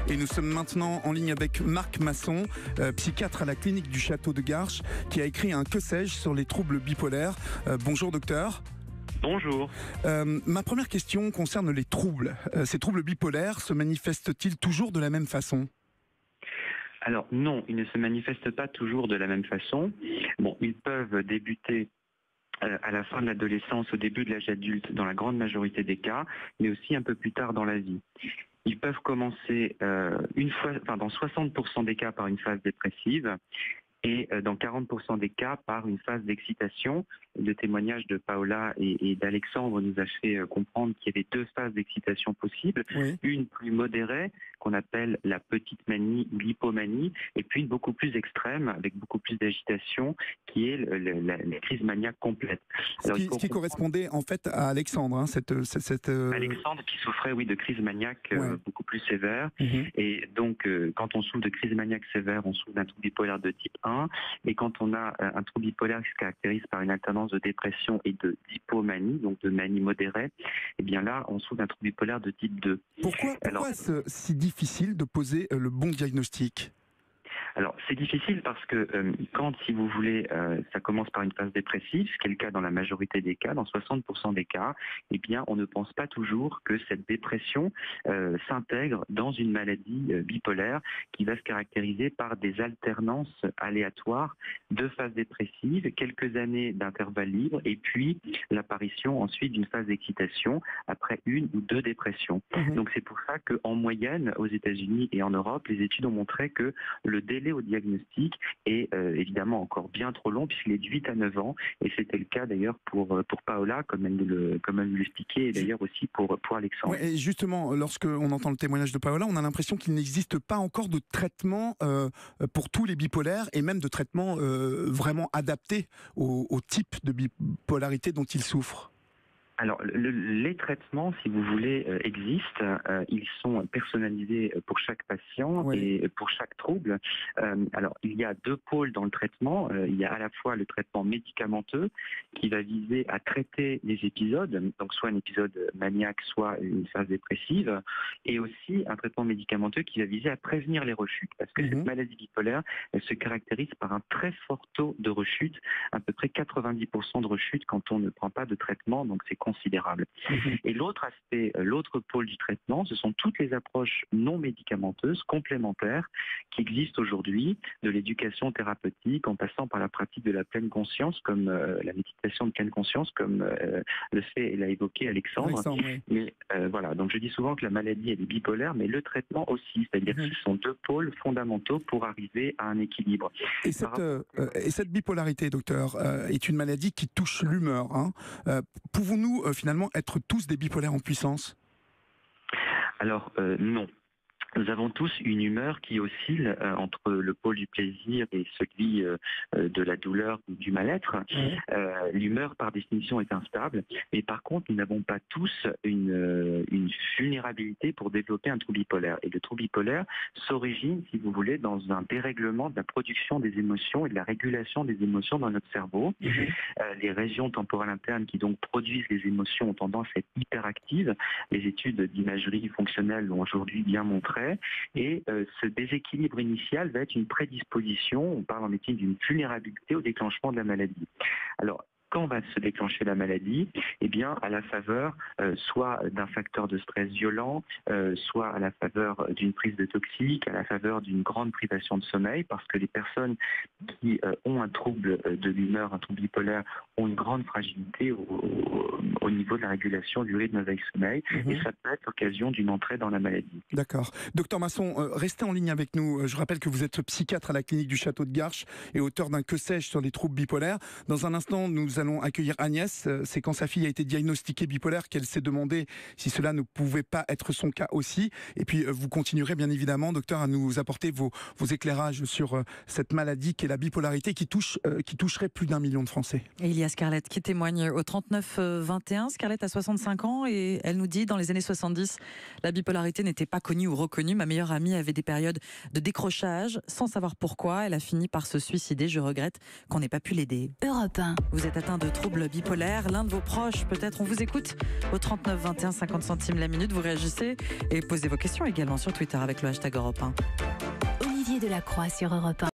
Et nous sommes maintenant en ligne avec Marc Masson, psychiatre à la clinique du Château de Garches, qui a écrit un Que sais-je sur les troubles bipolaires. Bonjour docteur. Bonjour. Ma première question concerne les troubles. Ces troubles bipolaires se manifestent-ils toujours de la même façon ? Alors non, ils ne se manifestent pas toujours de la même façon. Bon, ils peuvent débuter à la fin de l'adolescence, au début de l'âge adulte, dans la grande majorité des cas, mais aussi un peu plus tard dans la vie. Ils peuvent commencer dans 60% des cas par une phase dépressive et dans 40% des cas par une phase d'excitation. Le témoignage de Paola et d'Alexandre nous a fait comprendre qu'il y avait deux phases d'excitation possibles. Oui. Une plus modérée, qu'on appelle la petite manie ou l'hypomanie, et puis une beaucoup plus extrême, avec beaucoup plus d'agitation, qui est la crise maniaque complète. Ce qui correspondait en fait à Alexandre, hein, cette... Alexandre qui souffrait, oui, de crise maniaque beaucoup plus sévère. Mm-hmm. Et donc, quand on souffre de crise maniaque sévère, on souffre d'un trouble bipolaire de type 1. Et quand on a un trouble bipolaire qui se caractérise par une alternance de dépression et d'hypomanie, donc de manie modérée, et bien là, on souffre d'un trouble bipolaire de type 2. Pourquoi est-ce si difficile de poser le bon diagnostic ? Alors, c'est difficile parce que quand, si vous voulez, ça commence par une phase dépressive, ce qui est le cas dans la majorité des cas, dans 60% des cas, eh bien, on ne pense pas toujours que cette dépression s'intègre dans une maladie bipolaire qui va se caractériser par des alternances aléatoires de phases dépressives, quelques années d'intervalle libre, et puis l'apparition ensuite d'une phase d'excitation après une ou deux dépressions. Mmh. Donc, c'est pour ça qu'en moyenne, aux États-Unis et en Europe, les études ont montré que le délai au diagnostic est évidemment encore bien trop long puisqu'il est de 8 à 9 ans et c'était le cas d'ailleurs pour Paola comme elle nous l'expliquait et d'ailleurs aussi pour Alexandre. Ouais, et justement, lorsqu'on entend le témoignage de Paola, on a l'impression qu'il n'existe pas encore de traitement pour tous les bipolaires et même de traitement vraiment adapté au type de bipolarité dont ils souffrent. Alors, les traitements, si vous voulez, existent. Ils sont personnalisés pour chaque patient et pour chaque trouble. Alors, il y a deux pôles dans le traitement. Il y a à la fois le traitement médicamenteux qui va viser à traiter les épisodes, donc soit un épisode maniaque, soit une phase dépressive, et aussi un traitement médicamenteux qui va viser à prévenir les rechutes. Parce que cette maladie bipolaire, elle se caractérise par un très fort taux de rechute, à peu près 90% de rechute quand on ne prend pas de traitement, donc c'est considérable. Et l'autre aspect, l'autre pôle du traitement, ce sont toutes les approches non médicamenteuses, complémentaires, qui existent aujourd'hui, de l'éducation thérapeutique, en passant par la pratique de la pleine conscience, comme la méditation de pleine conscience, comme le fait et l'a évoqué Alexandre. Mais voilà, donc je dis souvent que la maladie elle est bipolaire, mais le traitement aussi, c'est-à-dire que ce sont deux pôles fondamentaux pour arriver à un équilibre. Et cette bipolarité, docteur, est une maladie qui touche l'humeur. Hein. Pouvons-nous finalement être tous des bipolaires en puissance ? Alors non. Nous avons tous une humeur qui oscille entre le pôle du plaisir et celui de la douleur ou du mal-être. L'humeur, par définition, est instable. Mais par contre, nous n'avons pas tous une vulnérabilité pour développer un trouble bipolaire. Et le trouble bipolaire s'origine, si vous voulez, dans un dérèglement de la production des émotions et de la régulation des émotions dans notre cerveau. Les régions temporales internes qui donc produisent les émotions ont tendance à être hyperactives. Les études d'imagerie fonctionnelle l'ont aujourd'hui bien montré. Et ce déséquilibre initial va être une prédisposition, on parle en médecine d'une vulnérabilité au déclenchement de la maladie. Alors, quand va se déclencher la maladie ? Eh bien, à la faveur soit d'un facteur de stress violent, soit à la faveur d'une prise de toxiques, à la faveur d'une grande privation de sommeil, parce que les personnes qui ont un trouble de l'humeur, un trouble bipolaire, ont une grande fragilité au niveau de la régulation du rythme veille-sommeil, et ça peut être l'occasion d'une entrée dans la maladie. D'accord. Docteur Masson, restez en ligne avec nous. Je rappelle que vous êtes psychiatre à la clinique du Château de Garches et auteur d'un Que sais-je sur les troubles bipolaires. Dans un instant, nous allons accueillir Agnès. C'est quand sa fille a été diagnostiquée bipolaire qu'elle s'est demandé si cela ne pouvait pas être son cas aussi. Et puis, vous continuerez bien évidemment, docteur, à nous apporter vos éclairages sur cette maladie qui est la bipolarité qui toucherait plus d'1 million de Français. Et il y a Scarlett qui témoigne au 39-21. Scarlett a 65 ans et elle nous dit, dans les années 70, la bipolarité n'était pas connue ou reconnue. Ma meilleure amie avait des périodes de décrochage sans savoir pourquoi. Elle a fini par se suicider. Je regrette qu'on n'ait pas pu l'aider. Europe 1. Vous êtes à atteint de troubles bipolaires, l'un de vos proches peut-être. On vous écoute au 39 21 50 centimes la minute. Vous réagissez et posez vos questions également sur Twitter avec le hashtag Europe 1. Olivier Delacroix sur Europe 1.